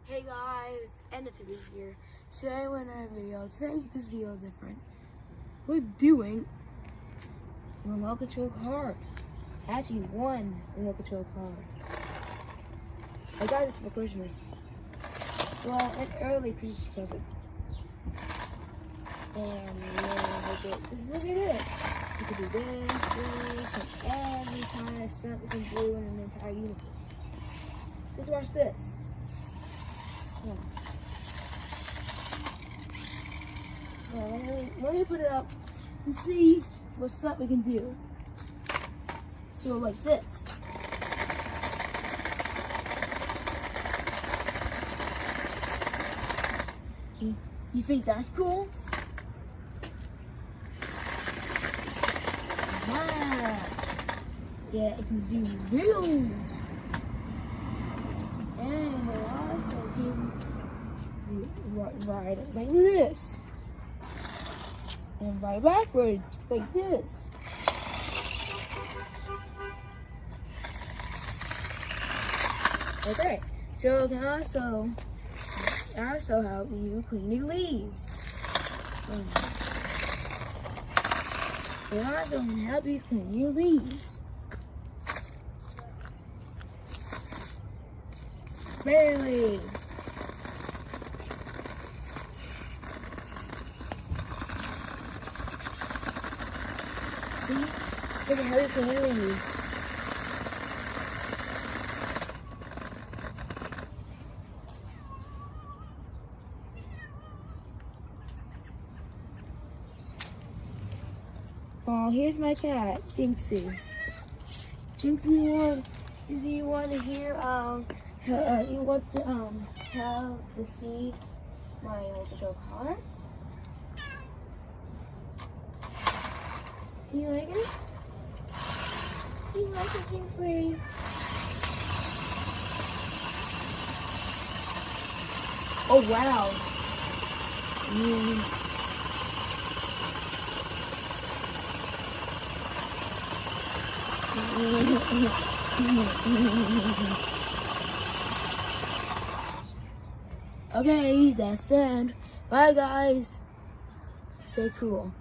Hey guys, Anatomy here. Today we're in a video. Today this is a little different. We're doing remote control cars. Actually, one remote control car. I got this for Christmas. Well, an early Christmas present. And look at this. You can do this, and every kind of stuff we can do in an entire universe. Let's watch this. Yeah. Well, let me put it up and see what stuff we can do. So like this. You think that's cool? Wow. Yeah, it can do wheels. And it also can ride like this. And ride backwards like this. Okay, so it can also help you clean your leaves. It also can help you clean your leaves. Barely. See? It can help you clean your leaves. Oh, here's my cat, Jinxie. Jinxie, do you want to hear you want to how to see my remote control car? You like it? You like it, Jinxie? Oh wow. Okay, that's the end. Bye guys. Stay cool.